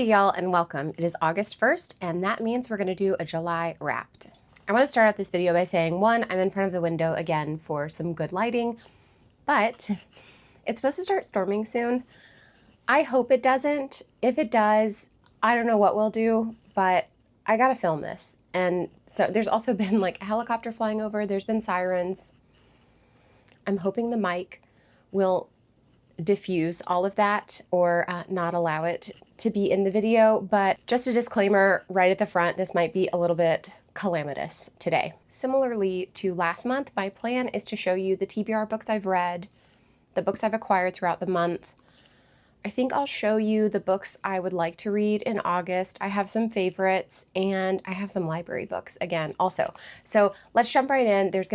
Hey y'all, and welcome. It is August 1st, and that means we're going to do a July Wrapped. I want to start out this video by saying, one, I'm in front of the window again for some good lighting, but it's supposed to start storming soon. I hope it doesn't. If it does, I don't know what we'll do, but I gotta film this. And so there's also been like a helicopter flying over, there's been sirens. I'm hoping the mic will diffuse all of that or not allow it to be in the video, but just a disclaimer right at the front, this might be a little bit calamitous today. Similarly to last month, my plan is to show you the TBR books I've read, the books I've acquired throughout the month. I think I'll show you the books I would like to read in August. I have some favorites and I have some library books again also. So let's jump right in. There's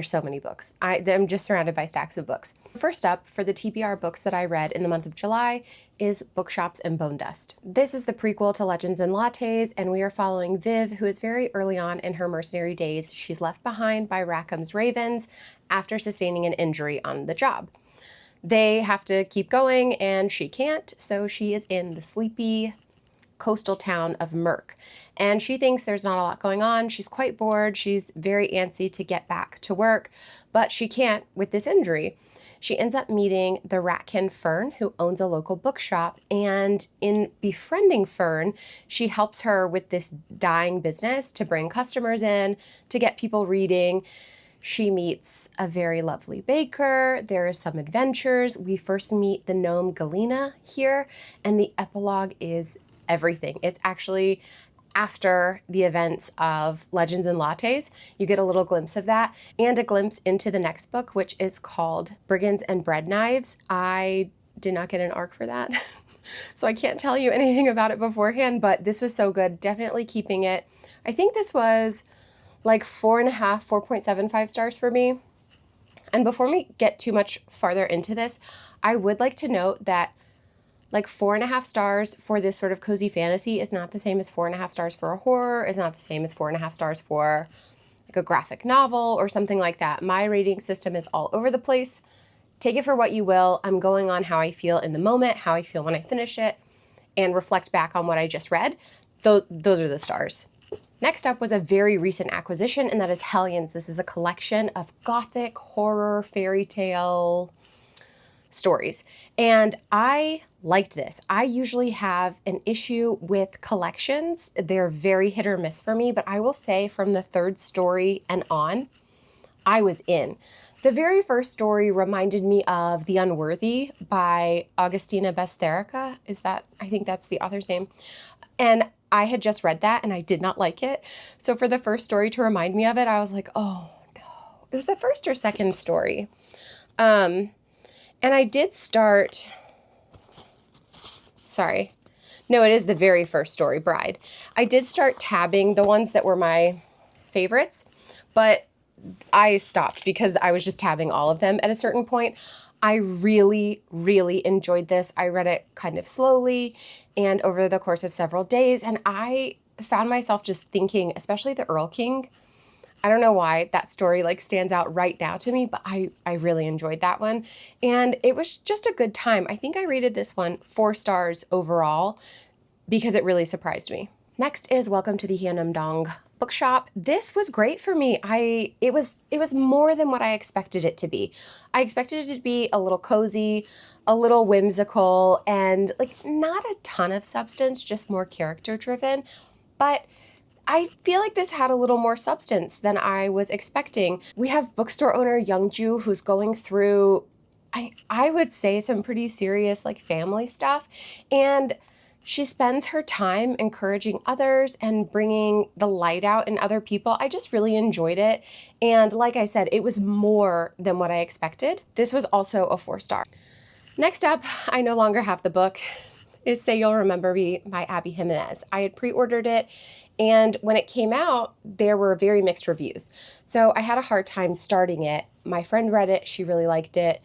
so many books. I'm just surrounded by stacks of books. First up, for the TBR books that I read in the month of July is Bookshops and Bonedust. This is the prequel to Legends and Lattes, and we are following Viv, who is very early on in her mercenary days. She's left behind by Rackham's Ravens after sustaining an injury on the job. They have to keep going and she can't, so she is in the sleepy coastal town of Merk. And she thinks there's not a lot going on. She's quite bored. She's very antsy to get back to work, but she can't with this injury. She ends up meeting the ratkin Fern, who owns a local bookshop, and in befriending Fern, she helps her with this dying business to bring customers in, to get people reading. She meets a very lovely baker. There is some adventures. We first meet the gnome Galena here, and the epilogue is everything. It's actually after the events of Legends and Lattes. You get a little glimpse of that and a glimpse into the next book, which is called Brigands and Bread Knives. I did not get an arc for that, so I can't tell you anything about it beforehand, but this was so good. Definitely keeping it. I think this was like 4.5, 4.75 stars for me. And before we get too much farther into this, I would like to note that like 4.5 stars for this sort of cozy fantasy is not the same as 4.5 stars for a horror, is not the same as 4.5 stars for like a graphic novel or something like that. My rating system is all over the place. Take it for what you will. I'm going on how I feel in the moment, how I feel when I finish it, and reflect back on what I just read. Those are the stars. Next up was a very recent acquisition, and that is Hellions. This is a collection of Gothic, horror, fairy tale stories. And I liked this. I usually have an issue with collections. They're very hit or miss for me, but I will say from the third story and on, I was in. The very first story reminded me of The Unworthy by Agustina Bestherica. I think that's the author's name. And I had just read that and I did not like it. So for the first story to remind me of it, I was like, oh no. It was the first or second story. And I did start, sorry. No, it is the very first story, Bride. I did start tabbing the ones that were my favorites, but I stopped because I was just tabbing all of them at a certain point. I really, really enjoyed this. I read it kind of slowly and over the course of several days, and I found myself just thinking, especially the Earl King. I don't know why that story like stands out right now to me, but I really enjoyed that one. And it was just a good time. I think I rated this one 4 stars overall because it really surprised me. Next is Welcome to the Hyunam Bookshop. This was great for me. It was more than what I expected it to be. I expected it to be a little cozy, a little whimsical, and like not a ton of substance, just more character driven. But I feel like this had a little more substance than I was expecting. We have bookstore owner Youngju, who's going through, I would say, some pretty serious like family stuff, and she spends her time encouraging others and bringing the light out in other people. I just really enjoyed it. And like I said, it was more than what I expected. This was also a 4 star. Next up, I no longer have the book, is Say You'll Remember Me by Abby Jimenez. I had pre-ordered it, and when it came out, there were very mixed reviews. So I had a hard time starting it. My friend read it, she really liked it.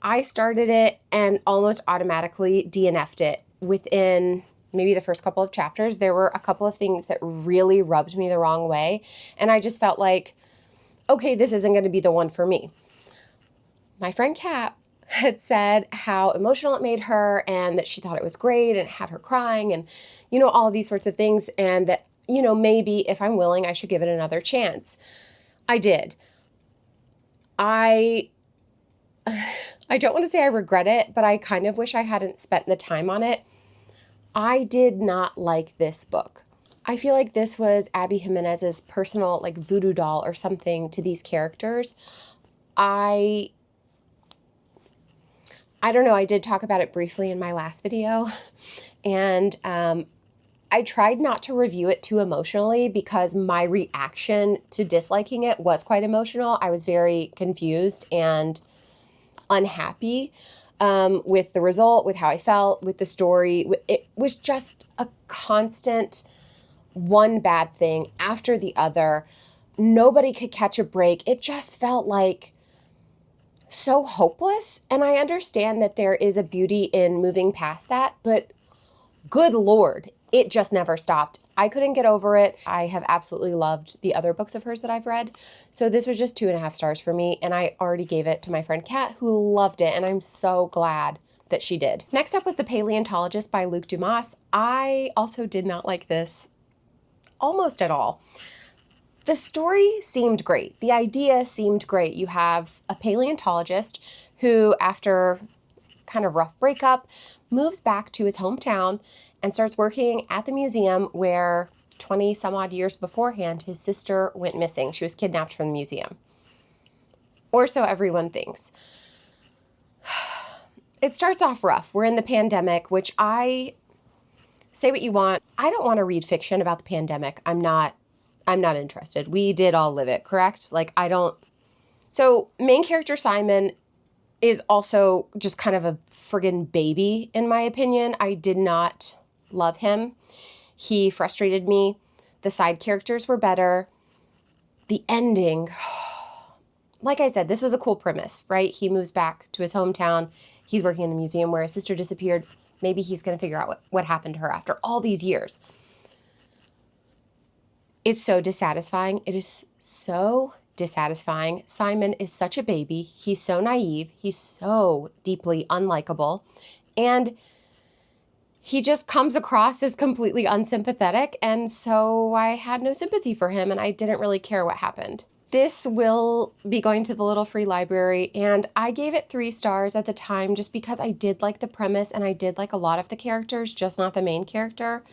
I started it and almost automatically DNF'd it. Within maybe the first couple of chapters, there were a couple of things that really rubbed me the wrong way. And I just felt like, okay, this isn't going to be the one for me. My friend Kat had said how emotional it made her and that she thought it was great and it had her crying and, all of these sorts of things. And that, maybe if I'm willing, I should give it another chance. I did. I don't want to say I regret it, but I kind of wish I hadn't spent the time on it. I did not like this book. I feel like this was Abby Jimenez's personal like voodoo doll or something to these characters. I don't know. I did talk about it briefly in my last video, and I tried not to review it too emotionally because my reaction to disliking it was quite emotional. I was very confused and unhappy with the result, with how I felt, with the story. It was just a constant one bad thing after the other. Nobody could catch a break. It just felt like so hopeless. And I understand that there is a beauty in moving past that, but good Lord, it just never stopped. I couldn't get over it. I have absolutely loved the other books of hers that I've read. So this was just 2.5 stars for me. And I already gave it to my friend Kat, who loved it. And I'm so glad that she did. Next up was The Paleontologist by Luc Dumas. I also did not like this almost at all. The story seemed great. The idea seemed great. You have a paleontologist who, after kind of rough breakup, moves back to his hometown and starts working at the museum where 20 some odd years beforehand, his sister went missing. She was kidnapped from the museum. Or so everyone thinks. It starts off rough. We're in the pandemic, which say what you want. I don't want to read fiction about the pandemic. I'm not interested. We did all live it, correct? So main character Simon is also just kind of a friggin' baby, in my opinion. I did not love him. He frustrated me. The side characters were better. The ending, like I said, this was a cool premise, right? He moves back to his hometown. He's working in the museum where his sister disappeared. Maybe he's going to figure out what happened to her after all these years. It's so dissatisfying. It is so dissatisfying. Simon is such a baby. He's so naive. He's so deeply unlikable. And he just comes across as completely unsympathetic. And so I had no sympathy for him and I didn't really care what happened. This will be going to the little free library, and I gave it 3 stars at the time just because I did like the premise and I did like a lot of the characters, just not the main character.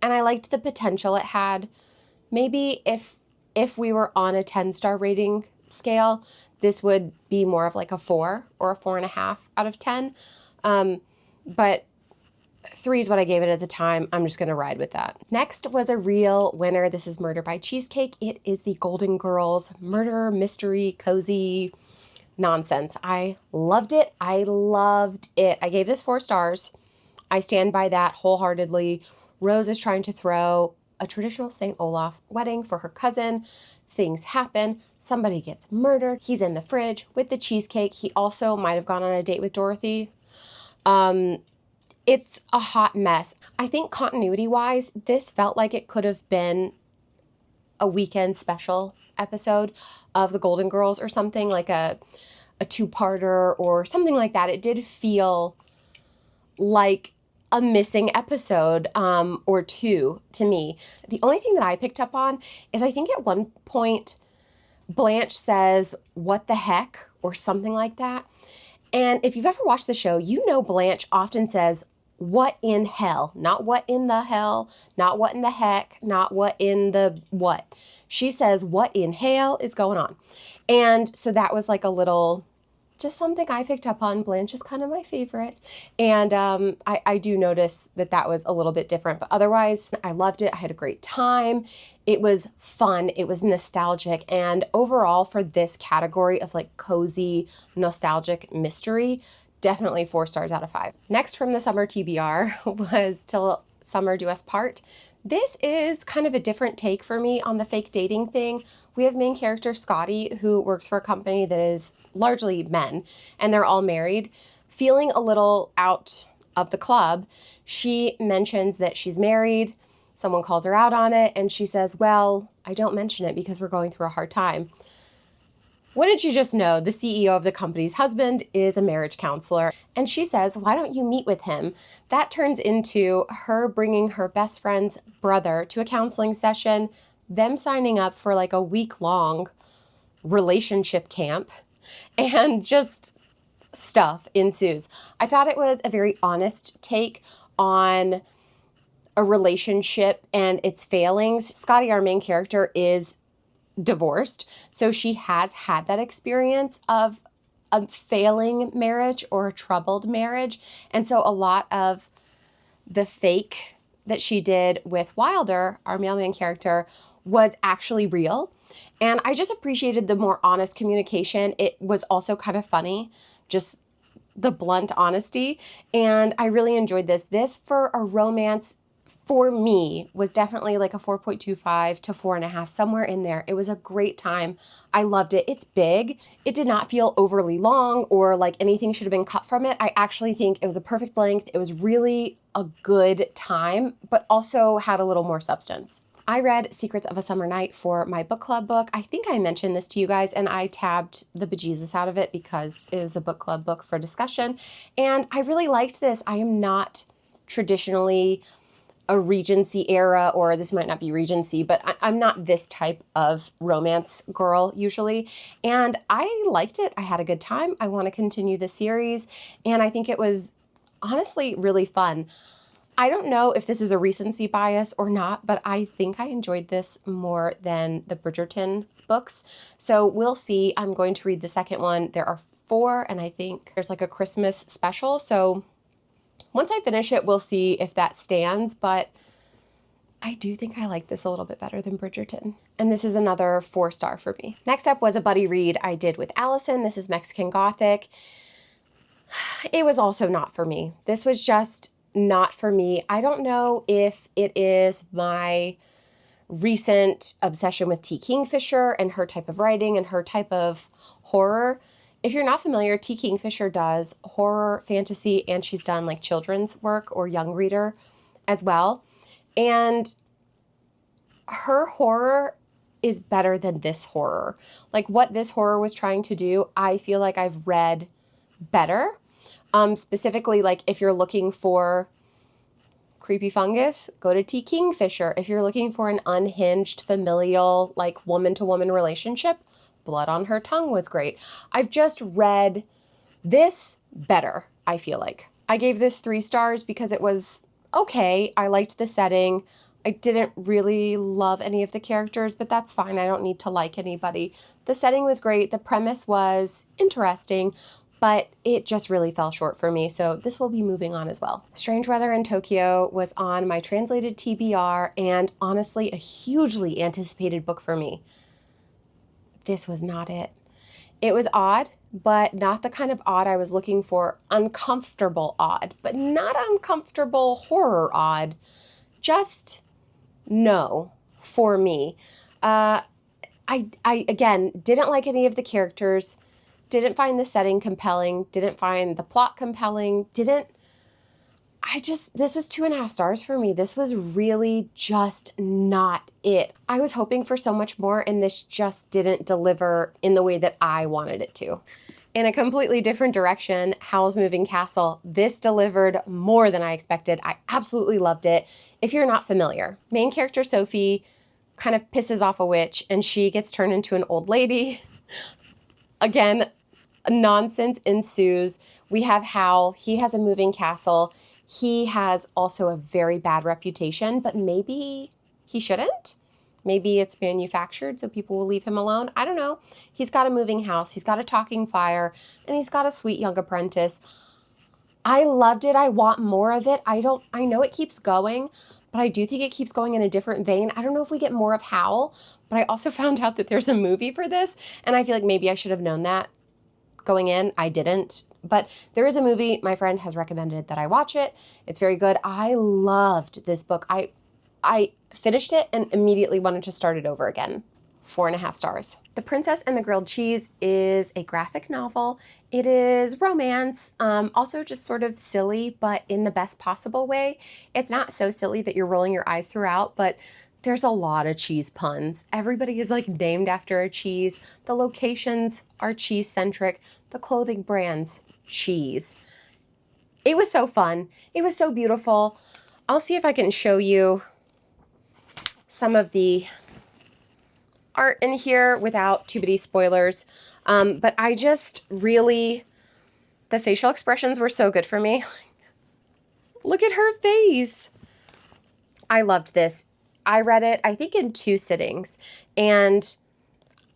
And I liked the potential it had. Maybe if we were on a 10-star rating scale, this would be more of like a 4 or a 4.5 out of 10. But 3 is what I gave it at the time. I'm just going to ride with that. Next was a real winner. This is Murder by Cheesecake. It is the Golden Girls murder mystery cozy nonsense. I loved it. I gave this 4 stars. I stand by that wholeheartedly. Rose is trying to throw a traditional St. Olaf wedding for her cousin. Things happen. Somebody gets murdered. He's in the fridge with the cheesecake. He also might have gone on a date with Dorothy. It's a hot mess. I think continuity-wise, this felt like it could have been a weekend special episode of the Golden Girls or something, like a 2-parter or something like that. It did feel like a missing episode or 2 to me. The only thing that I picked up on is I think at one point Blanche says, "What the heck?" or something like that. And if you've ever watched the show, you know Blanche often says, "What in hell?" Not what in the hell, not what in the heck, not what in the what. She says, "What in hell is going on?" And so that was like a little, just something I picked up on. Blanche is kind of my favorite. And I do notice that was a little bit different. But otherwise, I loved it. I had a great time. It was fun. It was nostalgic. And overall, for this category of like cozy, nostalgic mystery, definitely 4 stars out of 5. Next from the summer TBR was Till Summer Do Us Part. This is kind of a different take for me on the fake dating thing. We have main character Scotty, who works for a company that is largely men, and they're all married, feeling a little out of the club. She mentions that she's married. Someone calls her out on it, and she says, "Well, I don't mention it because we're going through a hard time." Wouldn't you just know, the CEO of the company's husband is a marriage counselor, and she says, why don't you meet with him? That turns into her bringing her best friend's brother to a counseling session, them signing up for like a week-long relationship camp, and just stuff ensues. I thought it was a very honest take on a relationship and its failings. Scotty, our main character, is divorced, so she has had that experience of a failing marriage or a troubled marriage. And so a lot of the fake that she did with Wilder, our mailman character, was actually real. And I just appreciated the more honest communication. It was also kind of funny, just the blunt honesty. And I really enjoyed this. This, for a romance, for me, was definitely like a 4.25 to 4.5, somewhere in there. It was a great time. I loved it. It's big. It did not feel overly long or like anything should have been cut from it. I actually think it was a perfect length. It was really a good time, but also had a little more substance. I read Secrets of a Summer Night for my book club book. I think I mentioned this to you guys, and I tabbed the bejesus out of it because it was a book club book for discussion. And I really liked this. I am not traditionally a Regency era, or this might not be Regency, but I'm not this type of romance girl usually. And I liked it. I had a good time. I want to continue the series. And I think it was honestly really fun. I don't know if this is a recency bias or not, but I think I enjoyed this more than the Bridgerton books. So we'll see. I'm going to read the second one. There are 4, and I think there's like a Christmas special. So once I finish it, we'll see if that stands, but I do think I like this a little bit better than Bridgerton. And this is another 4-star for me. Next up was a buddy read I did with Allison. This is Mexican Gothic. It was also not for me. This was just not for me. I don't know if it is my recent obsession with T. Kingfisher and her type of writing and her type of horror. If you're not familiar, T. Kingfisher does horror, fantasy, and she's done like children's work or young reader as well. And her horror is better than this horror. Like what this horror was trying to do, I feel like I've read better. Specifically, like if you're looking for creepy fungus, go to T. Kingfisher. If you're looking for an unhinged, familial, like woman-to-woman relationship, Blood on Her Tongue was great. I've just read this better, I feel like. I gave this 3 stars because it was okay. I liked the setting. I didn't really love any of the characters, but that's fine. I don't need to like anybody. The setting was great. The premise was interesting, but it just really fell short for me, so this will be moving on as well. Strange Weather in Tokyo was on my translated TBR, and honestly, a hugely anticipated book for me. This was not it. It was odd, but not the kind of odd I was looking for. Uncomfortable odd, but not uncomfortable horror odd. Just no for me. I again, didn't like any of the characters. Didn't find the setting compelling, didn't find the plot compelling, this was 2.5 stars for me. This was really just not it. I was hoping for so much more, and this just didn't deliver in the way that I wanted it to. In a completely different direction, Howl's Moving Castle. This delivered more than I expected. I absolutely loved it. If you're not familiar, main character Sophie kind of pisses off a witch, and she gets turned into an old lady. Again, nonsense ensues. We have Howl. He has a moving castle. He has also a very bad reputation, but maybe he shouldn't. Maybe it's manufactured so people will leave him alone. I don't know. He's got a moving house. He's got a talking fire, and he's got a sweet young apprentice. I loved it. I want more of it. I know it keeps going, but I do think it keeps going in a different vein. I don't know if we get more of Howl, but I also found out that there's a movie for this, and I feel like maybe I should have known that going in. I didn't, but there is a movie. My friend has recommended that I watch it. It's very good. I loved this book. I finished it and immediately wanted to start it over again. 4.5 stars. The Princess and the Grilled Cheese is a graphic novel. It is romance, also just sort of silly, but in the best possible way. It's not so silly that you're rolling your eyes throughout, but There's a lot of cheese puns. Everybody is like named after a cheese. The locations are cheese centric. The clothing brands, cheese. It was so fun. It was so beautiful. I'll see if I can show you some of the art in here without too many spoilers. But I just really, the facial expressions were so good for me. Look at her face. I loved this. I read it, I think, in 2 sittings, and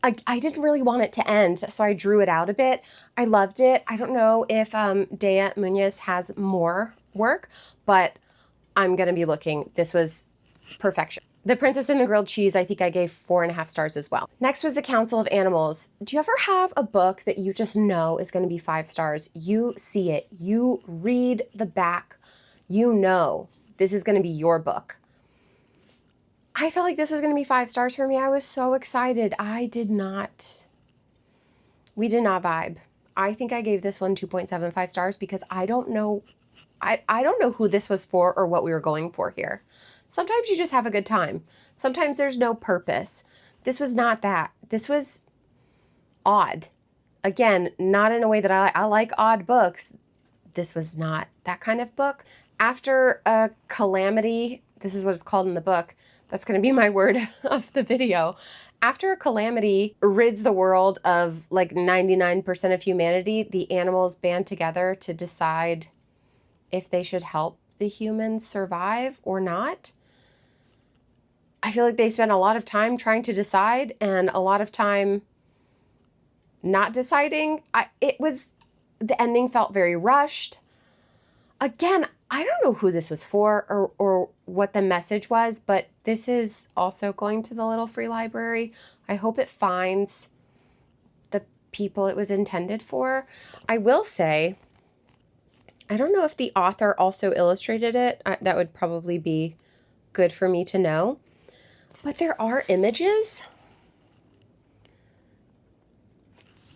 I didn't really want it to end, so I drew it out a bit. I loved it. I don't know if Deya Muniz has more work, but I'm going to be looking. This was perfection. The Princess and the Grilled Cheese, I think I gave 4.5 stars as well. Next was The Council of Animals. Do you ever have a book that you just know is going to be 5 stars? You see it. You read the back. You know this is going to be your book. I felt like this was going to be 5 stars for me. I was so excited. We did not vibe. I think I gave this one 2.75 stars because I don't know who this was for or what we were going for here. Sometimes you just have a good time. Sometimes there's no purpose. This was not that. This was odd. Again, not in a way that I like odd books. This was not that kind of book. After a calamity, this is what it's called in the book. That's going to be my word of the video. After a calamity rids the world of like 99% of humanity, the animals band together to decide if they should help the humans survive or not. I feel like they spent a lot of time trying to decide and a lot of time not deciding. The ending felt very rushed. Again, I don't know who this was for or what the message was, but this is also going to the little free library. I hope it finds the people it was intended for. I will say, I don't know if the author also illustrated it. That would probably be good for me to know. But there are images.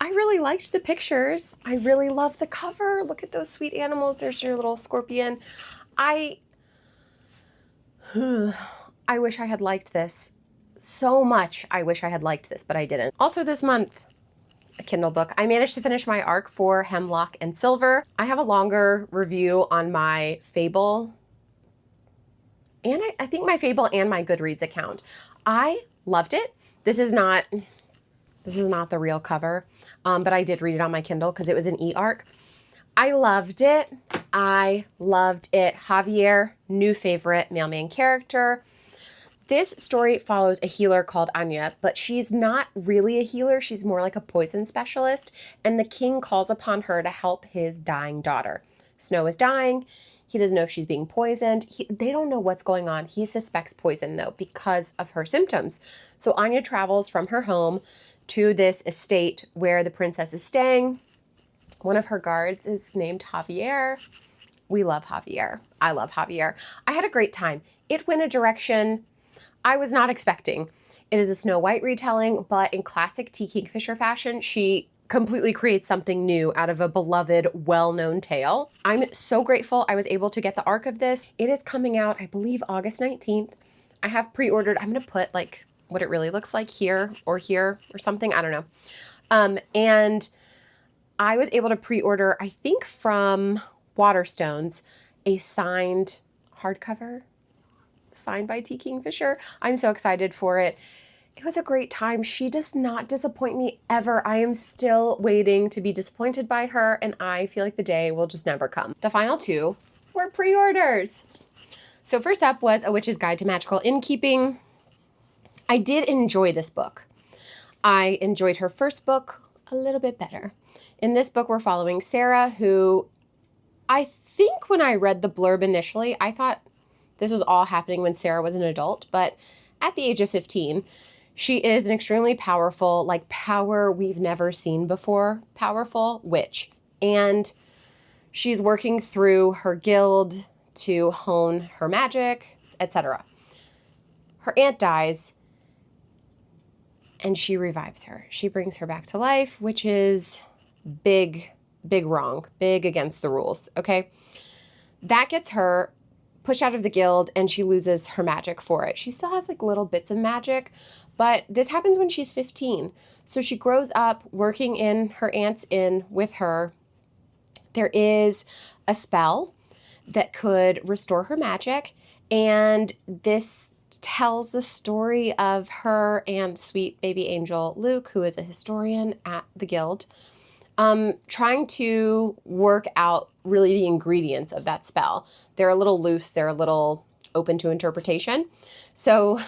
I really liked the pictures. I really love the cover. Look at those sweet animals. There's your little scorpion. I wish I had liked this so much. I wish I had liked this, but I didn't. Also this month, a Kindle book. I managed to finish my arc for Hemlock and Silver. I have a longer review on my Fable, and I think my Fable and my Goodreads account. I loved it. This is not the real cover, but I did read it on my Kindle because it was an e-arc. I loved it. I loved it. Javier, new favorite mailman character. This story follows a healer called Anya, but she's not really a healer. She's more like a poison specialist, and the king calls upon her to help his dying daughter. Snow is dying. He doesn't know if she's being poisoned. They don't know what's going on. He suspects poison, though, because of her symptoms. So Anya travels from her home to this estate where the princess is staying. One of her guards is named Javier. We love Javier. I love Javier. I had a great time. It went a direction I was not expecting. It is a Snow White retelling, but in classic T. Kingfisher fashion, she completely creates something new out of a beloved, well-known tale. I'm so grateful I was able to get the arc of this. It is coming out, I believe, August 19th. I have pre-ordered. I'm going to put like what it really looks like here or something. I don't know. And I was able to pre-order, I think from Waterstones, a signed hardcover, signed by T. Kingfisher. I'm so excited for it. It was a great time. She does not disappoint me ever. I am still waiting to be disappointed by her, and I feel like the day will just never come. The final 2 were pre-orders. So first up was A Witch's Guide to Magical Innkeeping. I did enjoy this book. I enjoyed her first book a little bit better. In this book, we're following Sarah, who I think when I read the blurb initially, I thought this was all happening when Sarah was an adult, but at the age of 15, she is an extremely powerful, like power we've never seen before, powerful witch. And she's working through her guild to hone her magic, etc. Her aunt dies, and she revives her. She brings her back to life, which is big wrong, big against the rules, okay? That gets her pushed out of the guild and she loses her magic for it. She still has like little bits of magic, but this happens when she's 15. So she grows up working in her aunt's inn with her. There is a spell that could restore her magic, and this tells the story of her and sweet baby angel Luke, who is a historian at the guild, trying to work out really the ingredients of that spell. They're a little loose, they're a little open to interpretation. So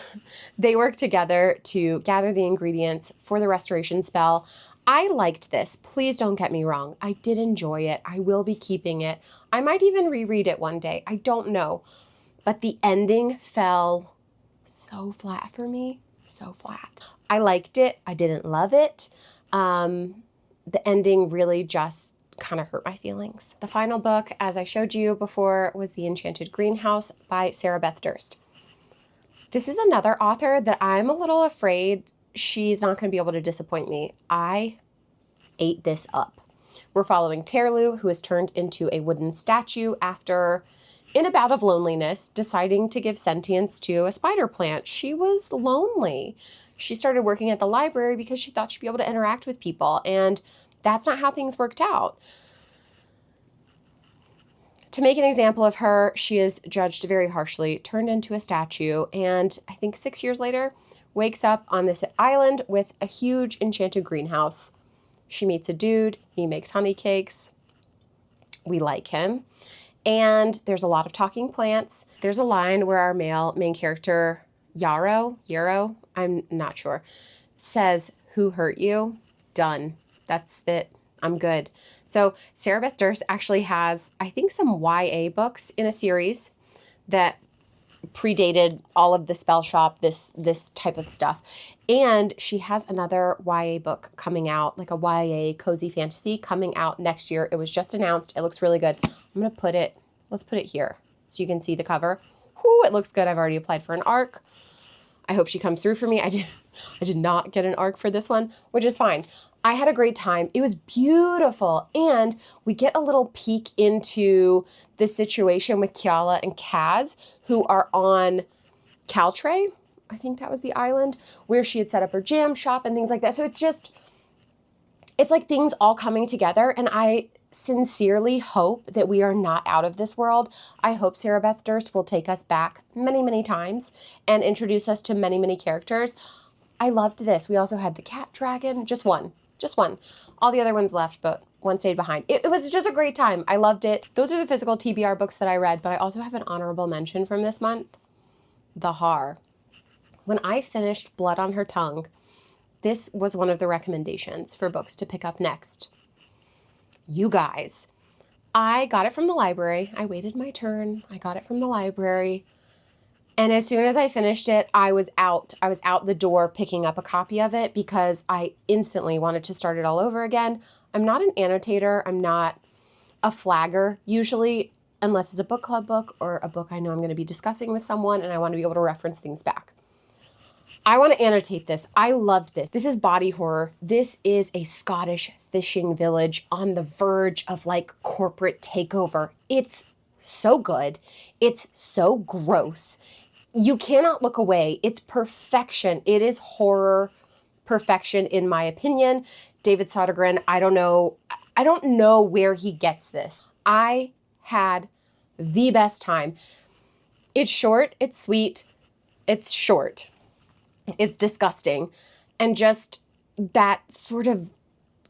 they work together to gather the ingredients for the restoration spell. I liked this. Please don't get me wrong. I did enjoy it. I will be keeping it. I might even reread it one day. I don't know. But the ending fell so flat for me. So flat. I liked it. I didn't love it. The ending really just kind of hurt my feelings. The final book, as I showed you before, was The Enchanted Greenhouse by Sarah Beth Durst. This is another author that I'm a little afraid she's not going to be able to disappoint me. I ate this up. We're following Terlu, who is turned into a wooden statue after, in a bout of loneliness, deciding to give sentience to a spider plant. She was lonely. She started working at the library because she thought she'd be able to interact with people, and that's not how things worked out. To make an example of her, she is judged very harshly, turned into a statue, and I think 6 years later, wakes up on this island with a huge enchanted greenhouse. She meets a dude, he makes honey cakes. We like him. And there's a lot of talking plants. There's a line where our main character, Yarrow, I'm not sure, says, "Who hurt you?" Done. That's it. I'm good. So Sarah Beth Durst actually has, I think, some YA books in a series that predated all of the spell shop, this type of stuff. And she has another YA book coming out, like a YA cozy fantasy coming out next year. It was just announced. It looks really good. I'm going to let's put it here so you can see the cover. Whoo, it looks good. I've already applied for an ARC. I hope she comes through for me. I did not get an ARC for this one, which is fine. I had a great time. It was beautiful. And we get a little peek into the situation with Kiala and Kaz, who are on Caltray. I think that was the island where she had set up her jam shop and things like that. So it's like things all coming together. And I sincerely hope that we are not out of this world. I hope Sarah Beth Durst will take us back many, many times and introduce us to many, many characters. I loved this. We also had the cat dragon, just one. All the other ones left, but one stayed behind. It was just a great time. I loved it. Those are the physical TBR books that I read, but I also have an honorable mention from this month, The Haar. When I finished Blood on Her Tongue, this was one of the recommendations for books to pick up next. You guys, I got it from the library. I waited my turn. I got it from the library. And as soon as I finished it, I was out the door picking up a copy of it because I instantly wanted to start it all over again. I'm not an annotator. I'm not a flagger usually, unless it's a book club book or a book I know I'm going to be discussing with someone and I want to be able to reference things back. I want to annotate this. I love this. This is body horror. This is a Scottish fishing village on the verge of like corporate takeover. It's so good. It's so gross. You cannot look away. It's perfection. It is horror perfection, in my opinion. David Sodegren, I don't know where he gets this. I had the best time. It's short, it's sweet, it's short, it's disgusting, and just that sort of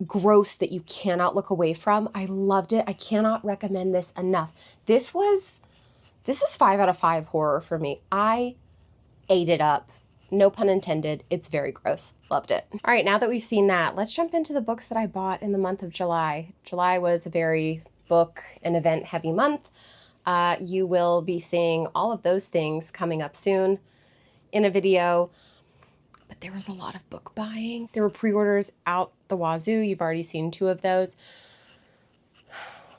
gross that you cannot look away from. I loved it. I cannot recommend this enough. This is 5 out of 5 horror for me. I ate it up. No pun intended. It's very gross. Loved it. All right, now that we've seen that, let's jump into the books that I bought in the month of July. July was a very book and event heavy month. You will be seeing all of those things coming up soon in a video. But there was a lot of book buying. There were pre-orders out the wazoo. You've already seen 2 of those.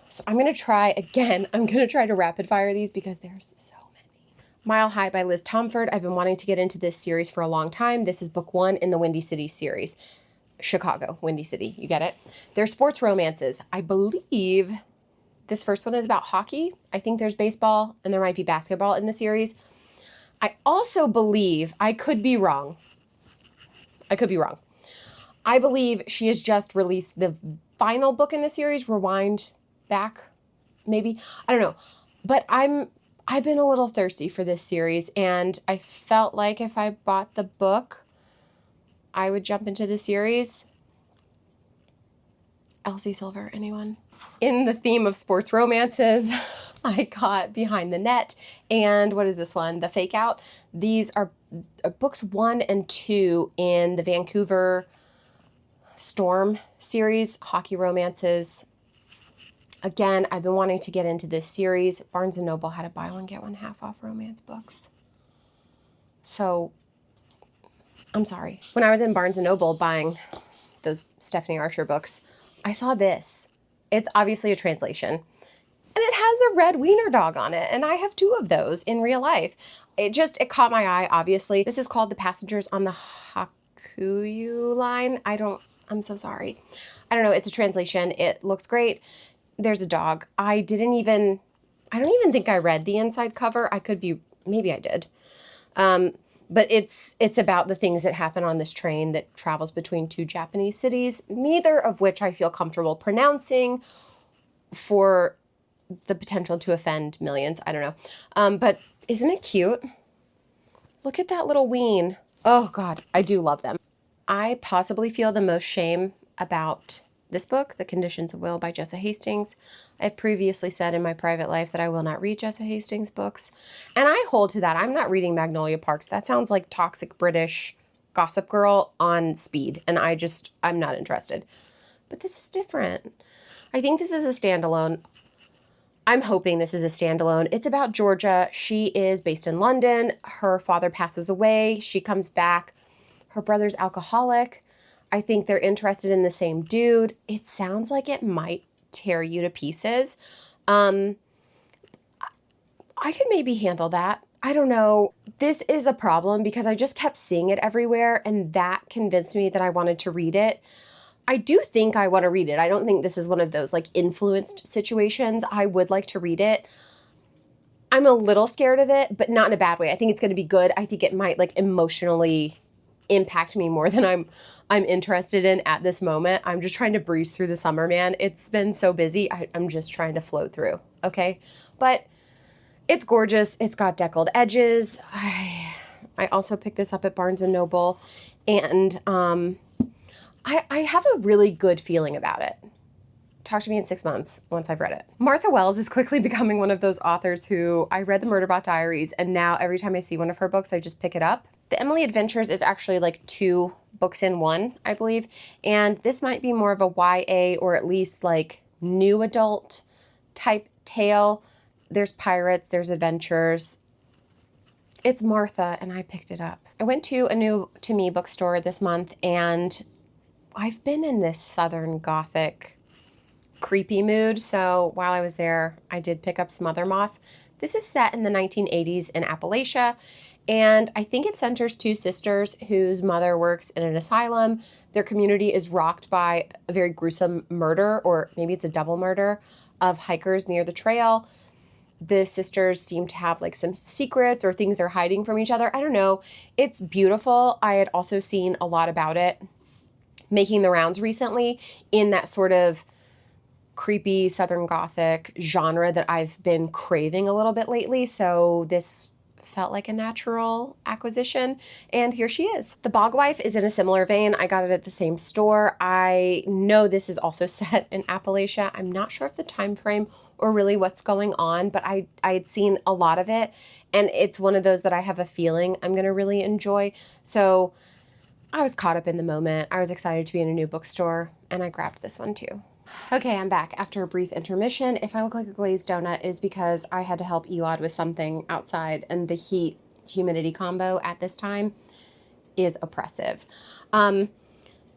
So I'm going to try to rapid fire these because there's so many. Mile High by Liz Tomford. I've been wanting to get into this series for a long time. This is book 1 in the Windy City series. Chicago, Windy City, you get it? They're sports romances. I believe This first one is about hockey. I think there's baseball and there might be basketball in the series. I also believe, I could be wrong. I believe she has just released the final book in the series, Rewind Back, maybe. I don't know. But I've been a little thirsty for this series, and I felt like if I bought the book, I would jump into the series. Elsie Silver, anyone? In the theme of sports romances, I got Behind the Net, and what is this one? The Fake Out. These are books 1 and 2 in the Vancouver Storm series, hockey romances. Again, I've been wanting to get into this series. Barnes & Noble had a buy one, get one half off romance books. So, I'm sorry. When I was in Barnes & Noble buying those Stephanie Archer books, I saw this. It's obviously a translation. And it has a red wiener dog on it. And I have 2 of those in real life. It caught my eye, obviously. This is called The Passengers on the Hakuyu Line. I'm so sorry. I don't know. It's a translation. It looks great. There's a dog. I don't even think I read the inside cover. Maybe I did. But it's about the things that happen on this train that travels between 2 Japanese cities, neither of which I feel comfortable pronouncing for the potential to offend millions. I don't know. But isn't it cute? Look at that little ween. Oh God, I do love them. I possibly feel the most shame about this book, The Conditions of Will by Jessa Hastings. I've previously said in my private life that I will not read Jessa Hastings books. And I hold to that. I'm not reading Magnolia Parks. That sounds like toxic British Gossip Girl on speed. And I'm not interested. But this is different. I think this is a standalone. I'm hoping this is a standalone. It's about Georgia. She is based in London. Her father passes away. She comes back. Her brother's alcoholic. I think they're interested in the same dude. It sounds like it might tear you to pieces. I could maybe handle that. I don't know. This is a problem because I just kept seeing it everywhere, and that convinced me that I wanted to read it. I do think I want to read it. I don't think this is one of those like influenced situations. I would like to read it. I'm a little scared of it, but not in a bad way. I think it's going to be good. I think it might like emotionally impact me more than I'm interested in at this moment. I'm just trying to breeze through the summer, man. It's been so busy. I'm just trying to float through, okay? But it's gorgeous. It's got deckled edges. I also picked this up at Barnes & Noble, and I have a really good feeling about it. Talk to me in 6 months once I've read it. Martha Wells is quickly becoming one of those authors who I read the Murderbot Diaries, and now every time I see one of her books, I just pick it up. The Emily Adventures is actually like 2 books in one, I believe. And this might be more of a YA or at least like new adult type tale. There's pirates, there's adventures. It's Martha, and I picked it up. I went to a new to me bookstore this month, and I've been in this Southern Gothic creepy mood. So while I was there, I did pick up Smother Moss. This is set in the 1980s in Appalachia. And I think it centers 2 sisters whose mother works in an asylum. Their community is rocked by a very gruesome murder, or maybe it's a double murder, of hikers near the trail. The sisters seem to have like some secrets or things they're hiding from each other. I don't know. It's beautiful. I had also seen a lot about it making the rounds recently in that sort of creepy Southern Gothic genre that I've been craving a little bit lately. So this felt like a natural acquisition, and here she is. The Bogwife is in a similar vein. I got it at the same store. I know this is also set in Appalachia. I'm not sure of the time frame or really what's going on, but I had seen a lot of it, and it's one of those that I have a feeling I'm going to really enjoy. So I was caught up in the moment. I was excited to be in a new bookstore, and I grabbed this one too. Okay, I'm back after a brief intermission. If I look like a glazed donut, it is because I had to help Elod with something outside, and the heat-humidity combo at this time is oppressive.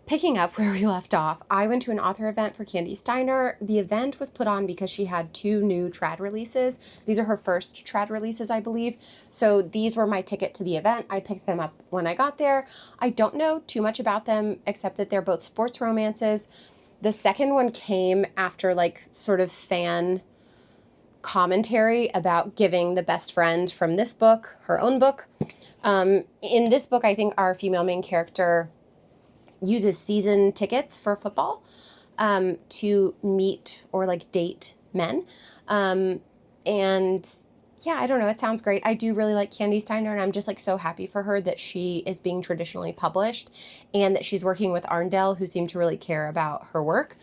Picking up where we left off, I went to an author event for Candy Steiner. The event was put on because she had 2 new trad releases. These are her first trad releases, I believe. So these were my ticket to the event. I picked them up when I got there. I don't know too much about them, except that they're both sports romances. The second one came after like sort of fan commentary about giving the best friend from this book her own book. In this book, I think our female main character uses season tickets for football to meet or like date men. And yeah, I don't know. It sounds great. I do really like Candy Steiner, and I'm just like so happy for her that she is being traditionally published and that she's working with Arndale, who seem to really care about her work.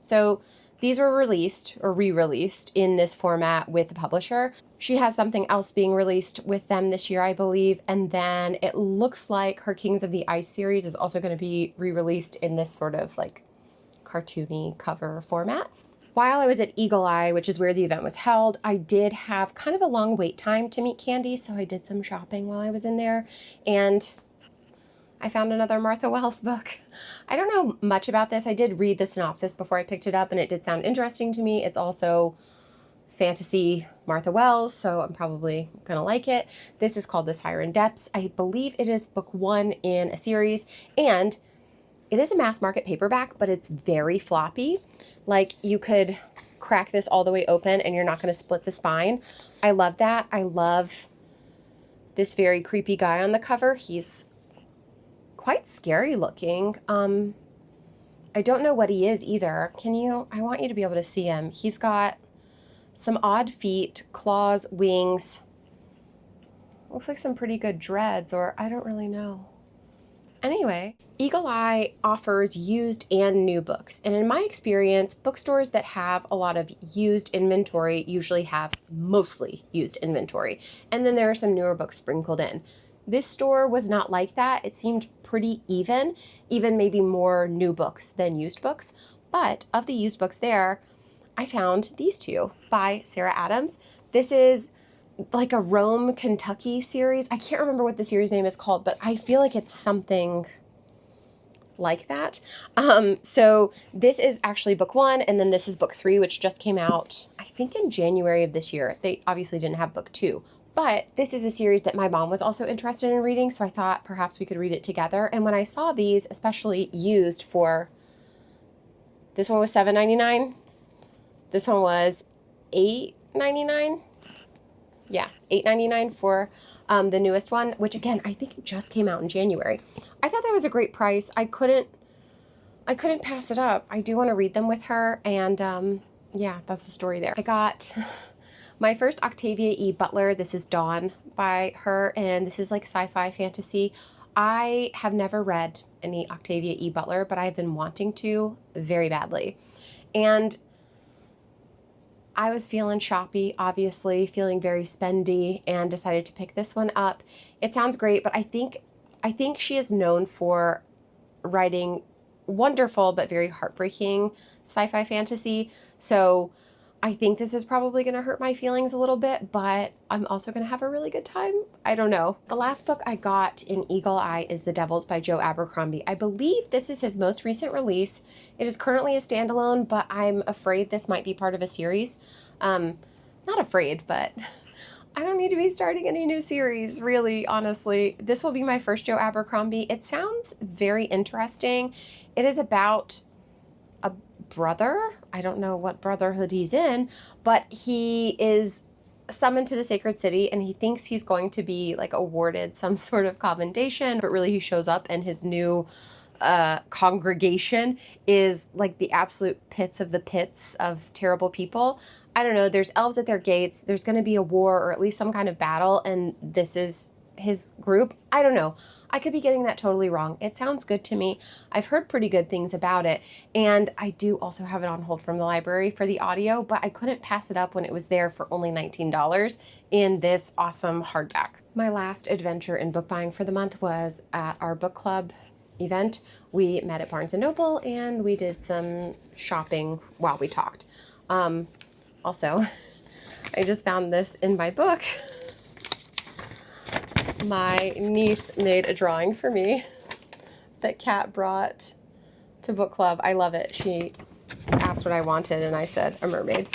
So these were released or re-released in this format with the publisher. She has something else being released with them this year, I believe. And then it looks like her Kings of the Ice series is also going to be re-released in this sort of like cartoony cover format. While I was at Eagle Eye, which is where the event was held, I did have kind of a long wait time to meet Candy, so I did some shopping while I was in there, and I found another Martha Wells book. I don't know much about this. I did read the synopsis before I picked it up, and it did sound interesting to me. It's also fantasy Martha Wells, so I'm probably gonna like it. This is called The Siren Depths. I believe it is book 1 in a series, and it is a mass market paperback, but it's very floppy. Like, you could crack this all the way open and you're not going to split the spine. I love that. I love this very creepy guy on the cover. He's quite scary looking. I don't know what he is either. I want you to be able to see him. He's got some odd feet, claws, wings. Looks like some pretty good dreads, or I don't really know. Anyway, Eagle Eye offers used and new books. And in my experience, bookstores that have a lot of used inventory usually have mostly used inventory. And then there are some newer books sprinkled in. This store was not like that. It seemed pretty even maybe more new books than used books. But of the used books there, I found these two by Sarah Adams. This is like a Rome, Kentucky series. I can't remember what the series name is called, but I feel like it's something like that. So this is actually book 1, and then this is book 3, which just came out, I think, in January of this year. They obviously didn't have book 2, but this is a series that my mom was also interested in reading, so I thought perhaps we could read it together. And when I saw these, especially used for, this one was $7.99, this one was $8.99. Yeah, $8.99 for the newest one, which again, I think it just came out in January. I thought that was a great price. I couldn't pass it up. I do want to read them with her, and yeah, that's the story there. I got my first Octavia E. Butler. This is Dawn by her, and this is like sci-fi fantasy. I have never read any Octavia E. Butler, but I've been wanting to very badly. And I was feeling shoppy, obviously, feeling very spendy, and decided to pick this one up. It sounds great, but I think she is known for writing wonderful but very heartbreaking sci-fi fantasy. So I think this is probably going to hurt my feelings a little bit, but I'm also going to have a really good time. I don't know. The last book I got in Eagle Eye is The Devils by Joe Abercrombie. I believe this is his most recent release. It is currently a standalone, but I'm afraid this might be part of a series. Not afraid, but I don't need to be starting any new series, really, honestly. This will be my first Joe Abercrombie. It sounds very interesting. It is about a brother. I don't know what brotherhood he's in, but he is summoned to the sacred city and he thinks he's going to be like awarded some sort of commendation, but really he shows up and his new congregation is like the absolute pits of the pits of terrible people. I don't know, there's elves at their gates, there's going to be a war or at least some kind of battle, and this is his group. I don't know. I could be getting that totally wrong. It sounds good to me. I've heard pretty good things about it, and I do also have it on hold from the library for the audio, but I couldn't pass it up when it was there for only $19 in this awesome hardback. My last adventure in book buying for the month was at our book club event. We met at Barnes & Noble and we did some shopping while we talked. Also, I just found this in my book. My niece made a drawing for me that Kat brought to book club. I love it. She asked what I wanted and I said a mermaid.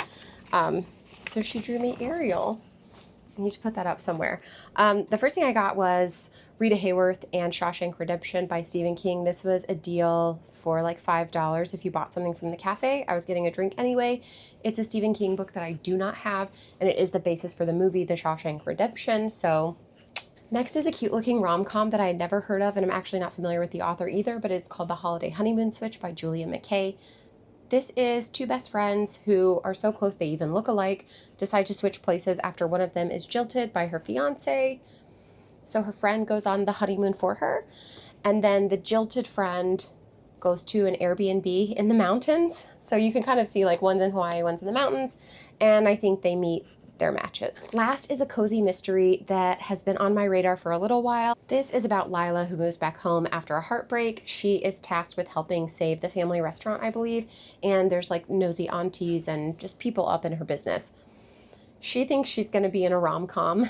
So she drew me Ariel. I need to put that up somewhere. The first thing I got was Rita Hayworth and Shawshank Redemption by Stephen King. This was a deal for like $5 if you bought something from the cafe. I was getting a drink anyway. It's a Stephen King book that I do not have, and it is the basis for the movie The Shawshank Redemption. So next is a cute looking rom-com that I had never heard of, and I'm actually not familiar with the author either, but it's called The Holiday Honeymoon Switch by Julia McKay. This is two best friends who are so close they even look alike, decide to switch places after one of them is jilted by her fiance. So her friend goes on the honeymoon for her, and then the jilted friend goes to an Airbnb in the mountains. So you can kind of see like one's in Hawaii, one's in the mountains, and I think they meet their matches. Last is a cozy mystery that has been on my radar for a little while. This is about Lila, who moves back home after a heartbreak. She is tasked with helping save the family restaurant, I believe, and there's like nosy aunties and just people up in her business. She thinks she's going to be in a rom-com,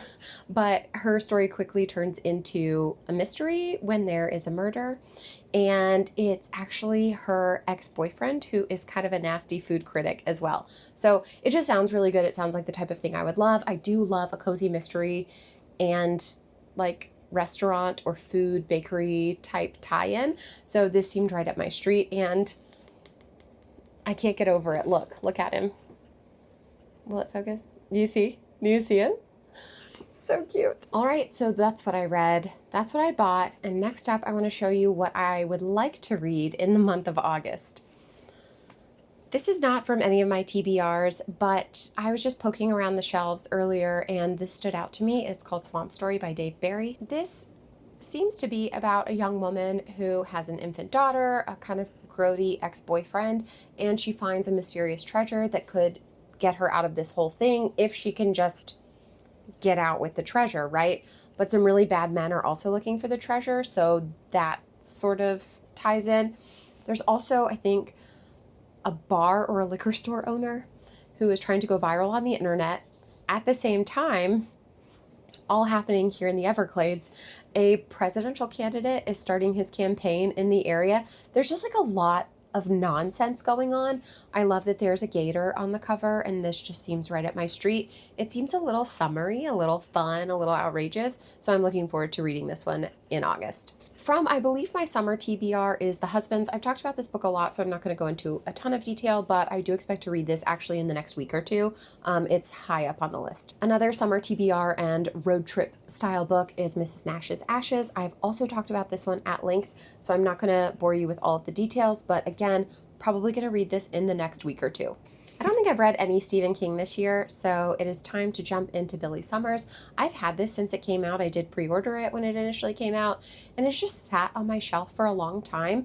but her story quickly turns into a mystery when there is a murder, and it's actually her ex-boyfriend who is kind of a nasty food critic as well. So it just sounds really good. It sounds like the type of thing I would love. I do love a cozy mystery and like restaurant or food bakery type tie-in. So this seemed right up my street, and I can't get over it. Look at him. Will it focus? Do you see? Do you see him? So cute. All right, so that's what I read. That's what I bought. And next up, I want to show you what I would like to read in the month of August. This is not from any of my TBRs, but I was just poking around the shelves earlier and this stood out to me. It's called Swamp Story by Dave Barry. This seems to be about a young woman who has an infant daughter, a kind of grody ex-boyfriend, and she finds a mysterious treasure that could get her out of this whole thing if she can just get out with the treasure, right? But some really bad men are also looking for the treasure, so that sort of ties in. There's also, I think, a bar or a liquor store owner who is trying to go viral on the internet. At the same time, all happening here in the Everglades, a presidential candidate is starting his campaign in the area. There's just like a lot of nonsense going on. I love that there's a gator on the cover, and this just seems right up my street. It seems a little summery, a little fun, a little outrageous, so I'm looking forward to reading this one in August. From, I believe my summer TBR is The Husbands. I've talked about this book a lot, so I'm not going to go into a ton of detail, but I do expect to read this actually in the next week or two. It's high up on the list. Another summer TBR and road trip style book is Mrs. Nash's Ashes. I've also talked about this one at length, so I'm not going to bore you with all of the details, but again, probably going to read this in the next week or two. I don't think I've read any Stephen King this year, so it is time to jump into Billy Summers. I've had this since it came out. I did pre-order it when it initially came out, and it's just sat on my shelf for a long time.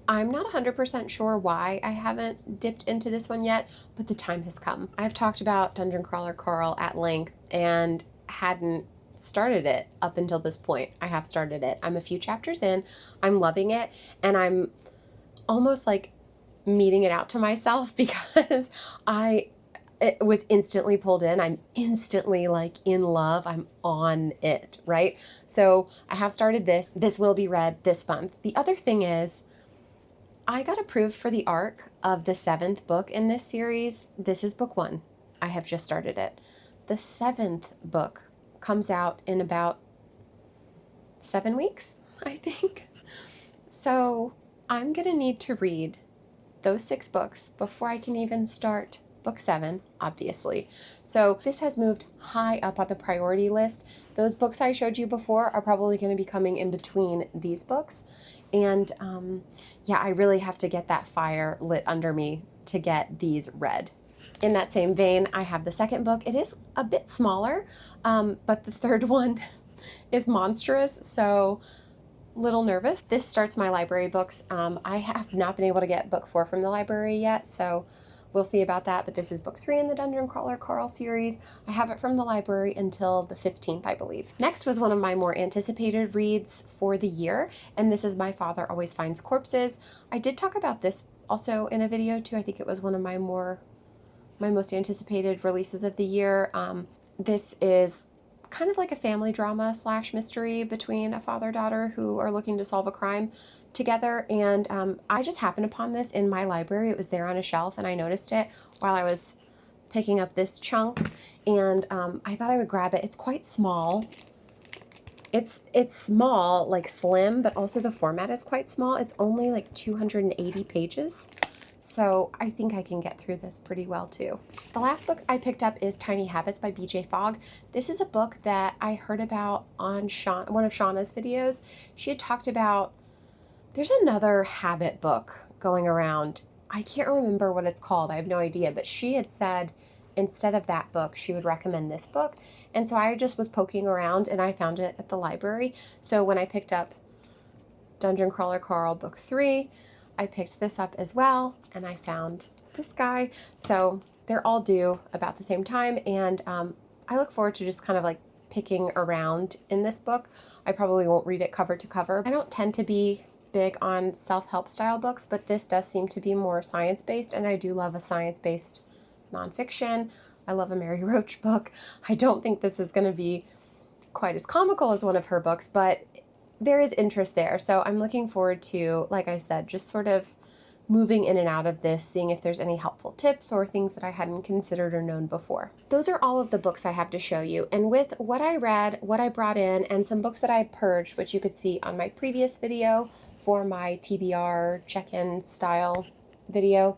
I'm not 100% sure why I haven't dipped into this one yet, but the time has come. I've talked about Dungeon Crawler Carl at length and hadn't started it up until this point. I have started it. I'm a few chapters in. I'm loving it, and I'm almost like meeting it out to myself because it was instantly pulled in. I'm instantly like in love. I'm on it, right? So I have started this. This will be read this month. The other thing is I got approved for the arc of the 7th book in this series. This is book 1. I have just started it. The 7th book comes out in about 7 weeks, I think. So I'm gonna need to read those 6 books before I can even start book 7, obviously. So this has moved high up on the priority list. Those books I showed you before are probably going to be coming in between these books. And yeah, I really have to get that fire lit under me to get these read. In that same vein, I have the 2nd book. It is a bit smaller, but the 3rd one is monstrous, so little nervous. This starts my library books. I have not been able to get book 4 from the library yet, so we'll see about that, but this is book 3 in the Dungeon Crawler Carl series. I have it from the library until the 15th, I believe. Next was one of my more anticipated reads for the year, and this is My Father Always Finds Corpses. I did talk about this also in a video too. I think it was one of my most anticipated releases of the year. This is kind of like a family drama / mystery between a father-daughter who are looking to solve a crime together, and I just happened upon this in my library. It was there on a shelf and I noticed it while I was picking up this chunk, and I thought I would grab it. It's quite small. It's small, like slim, but also the format is quite small. It's only like 280 pages. So I think I can get through this pretty well too. The last book I picked up is Tiny Habits by BJ Fogg. This is a book that I heard about on one of Shauna's videos. She had talked about, there's another habit book going around. I can't remember what it's called. I have no idea, but she had said instead of that book, she would recommend this book. And so I just was poking around and I found it at the library. So when I picked up Dungeon Crawler Carl book 3, I picked this up as well, and I found this guy. So they're all due about the same time, and I look forward to just kind of like picking around in this book. I probably won't read it cover to cover. I don't tend to be big on self-help style books, but this does seem to be more science-based, and I do love a science-based nonfiction. I love a Mary Roach book. I don't think this is going to be quite as comical as one of her books, but there is interest there. So I'm looking forward to, like I said, just sort of moving in and out of this, seeing if there's any helpful tips or things that I hadn't considered or known before. Those are all of the books I have to show you. And with what I read, what I brought in, and some books that I purged, which you could see on my previous video for my TBR check-in style video,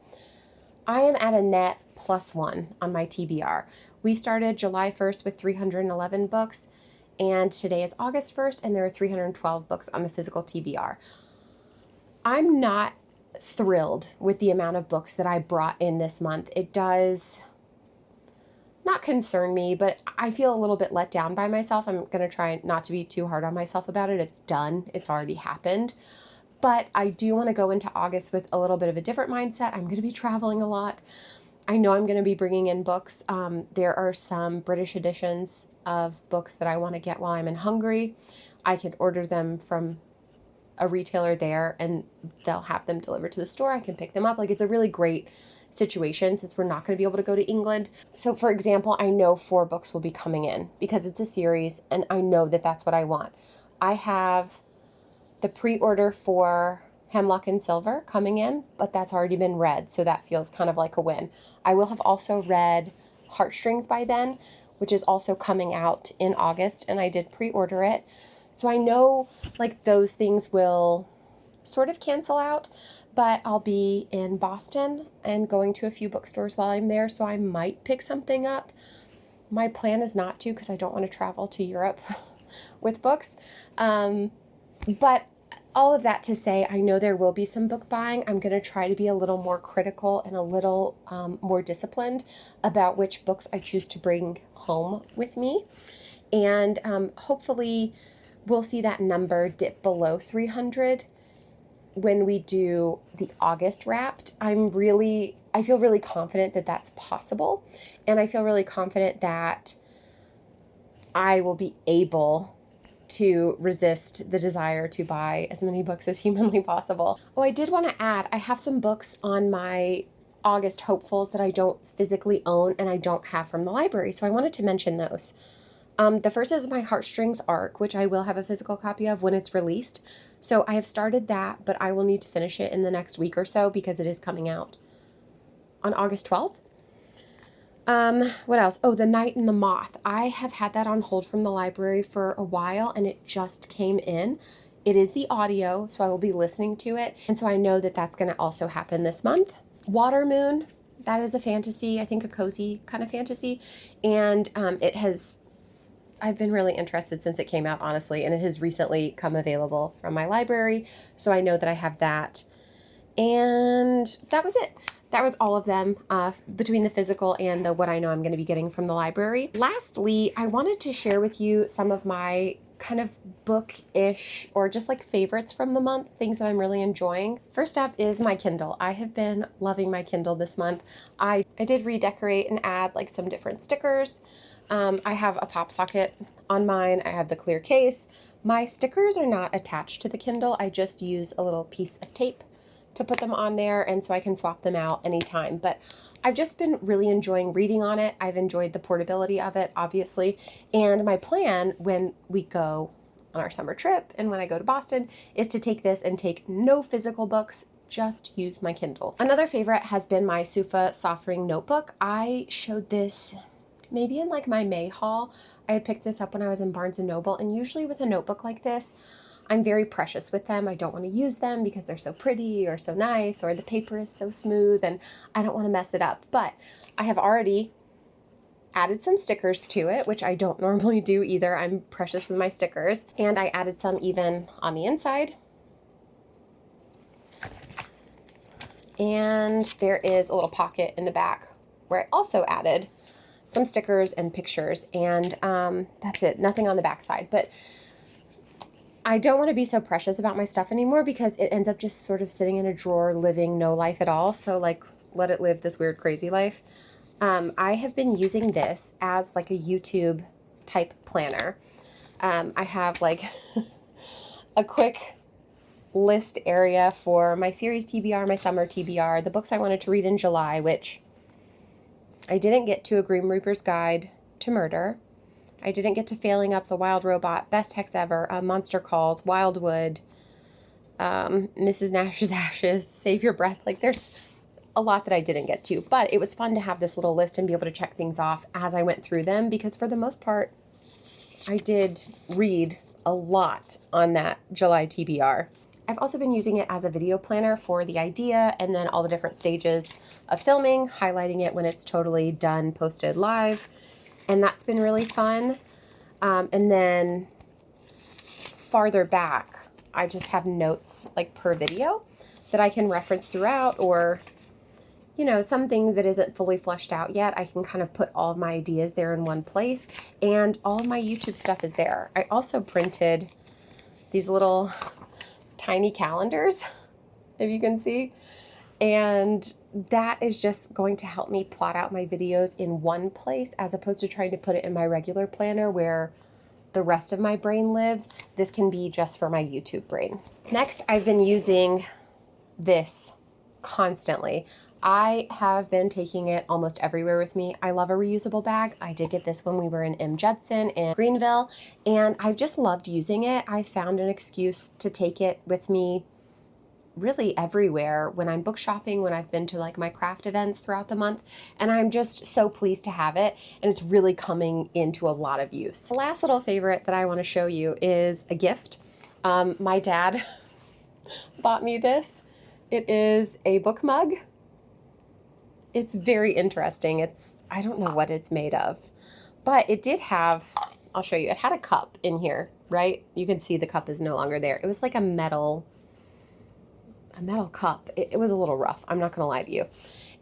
I am at a net +1 on my TBR. We started July 1st with 311 books, and today is August 1st, and there are 312 books on the physical TBR. I'm not thrilled with the amount of books that I brought in this month. It does not concern me, but I feel a little bit let down by myself. I'm going to try not to be too hard on myself about it. It's done. It's already happened. But I do want to go into August with a little bit of a different mindset. I'm going to be traveling a lot. I know I'm going to be bringing in books. There are some British editions of books that I want to get while I'm in Hungary. I can order them from a retailer there and they'll have them delivered to the store. I can pick them up. Like, it's a really great situation since we're not going to be able to go to England. So for example, I know 4 books will be coming in because it's a series and I know that that's what I want. I have the pre-order for Hemlock and Silver coming in, but that's already been read, so that feels kind of like a win. I will have also read Heartstrings by then, which is also coming out in August, and I did pre-order it. So I know like those things will sort of cancel out, but I'll be in Boston and going to a few bookstores while I'm there, so I might pick something up. My plan is not to, because I don't want to travel to Europe with books. But all of that to say, I know there will be some book buying. I'm going to try to be a little more critical and a little more disciplined about which books I choose to bring home with me. And hopefully we'll see that number dip below 300 when we do the August Wrapped. I feel really confident that that's possible. And I feel really confident that I will be able to resist the desire to buy as many books as humanly possible. Oh, I did want to add, I have some books on my August hopefuls that I don't physically own and I don't have from the library, so I wanted to mention those. The first is my Heartstrings arc, which I will have a physical copy of when it's released. So I have started that, but I will need to finish it in the next week or so because it is coming out on August 12th. What else? Oh, The Night and the Moth. I have had that on hold from the library for a while and it just came in. It is the audio, so I will be listening to it. And so I know that that's going to also happen this month. Water Moon, that is a fantasy, I think a cozy kind of fantasy. And I've been really interested since it came out, honestly, and it has recently come available from my library. So I know that I have that. And that was it. That was all of them between the physical and the what I know I'm going to be getting from the library. Lastly, I wanted to share with you some of my kind of book-ish or just like favorites from the month, things that I'm really enjoying. First up is my Kindle. I have been loving my Kindle this month. I did redecorate and add like some different stickers. I have a pop socket on mine. I have the clear case. My stickers are not attached to the Kindle. I just use a little piece of tape to put them on there, and so I can swap them out anytime. But I've just been really enjoying reading on it. I've enjoyed the portability of it, obviously. And my plan when we go on our summer trip and when I go to Boston is to take this and take no physical books just use my Kindle. Another favorite has been my Sufa Softring notebook. I showed this maybe in like my May haul. I had picked this up when I was in Barnes & Noble, and usually with a notebook like this, I'm very precious with them. I don't want to use them because they're so pretty or so nice, or the paper is so smooth and I don't want to mess it up. But I have already added some stickers to it, which I don't normally do either. I'm precious with my stickers. And I added some even on the inside. And there is a little pocket in the back where I also added some stickers and pictures, and that's it. Nothing on the back side. But I don't want to be so precious about my stuff anymore because it ends up just sort of sitting in a drawer, living no life at all. So like, let it live this weird, crazy life. I have been using this as like a YouTube type planner. I have like a quick list area for my series TBR, my summer TBR, the books I wanted to read in July, which I didn't get to: A Grim Reaper's Guide to Murder. I didn't get to Failing Up, The Wild Robot, Best Hex Ever, Monster Calls, Wildwood, Mrs. Nash's Ashes, Save Your Breath. Like, there's a lot that I didn't get to, but it was fun to have this little list and be able to check things off as I went through them, because for the most part, I did read a lot on that July TBR. I've also been using it as a video planner for the idea and then all the different stages of filming, highlighting it when it's totally done, posted live, and that's been really fun. And then farther back, I just have notes like per video that I can reference throughout, or, you know, something that isn't fully fleshed out yet. I can kind of put all of my ideas there in one place, and all of my YouTube stuff is there. I also printed these little tiny calendars, if you can see, and that is just going to help me plot out my videos in one place as opposed to trying to put it in my regular planner where the rest of my brain lives. This can be just for my YouTube brain. Next, I've been using this constantly. I have been taking it almost everywhere with me. I love a reusable bag. I did get this when we were in M. Judson in Greenville, and I've just loved using it. I found an excuse to take it with me really everywhere when I'm book shopping, when I've been to like my craft events throughout the month, and I'm just so pleased to have it, and it's really coming into a lot of use. The last little favorite that I want to show you is a gift. My dad bought me this. It is a book mug. It's very interesting. I don't know what it's made of, but it did have, I'll show you, it had a cup in here, right? You can see the cup is no longer there. It was like a metal cup. It was a little rough, I'm not gonna lie to you.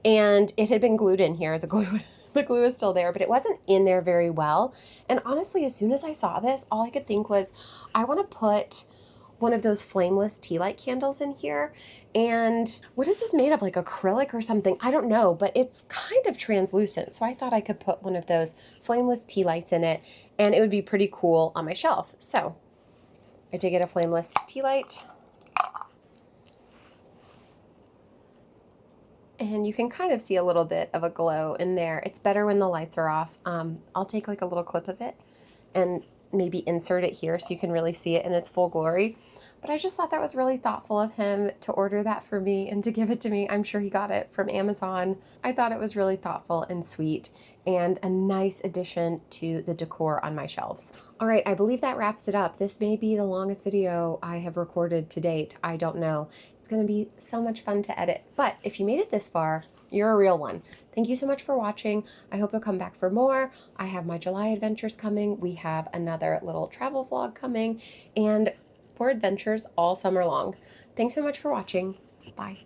And it had been glued in here. The glue is still there, but it wasn't in there very well. And honestly, as soon as I saw this, all I could think was, I wanna put one of those flameless tea light candles in here. And what is this made of, like acrylic or something? I don't know, but it's kind of translucent. So I thought I could put one of those flameless tea lights in it, and it would be pretty cool on my shelf. So I did get a flameless tea light. And you can kind of see a little bit of a glow in there. It's better when the lights are off. I'll take like a little clip of it and maybe insert it here so you can really see it in its full glory. But I just thought that was really thoughtful of him to order that for me and to give it to me. I'm sure he got it from Amazon. I thought it was really thoughtful and sweet and a nice addition to the decor on my shelves. All right, I believe that wraps it up. This may be the longest video I have recorded to date. I don't know. It's gonna be so much fun to edit. But if you made it this far, you're a real one. Thank you so much for watching. I hope you'll come back for more. I have my July adventures coming. We have another little travel vlog coming, and more adventures all summer long. Thanks so much for watching. Bye.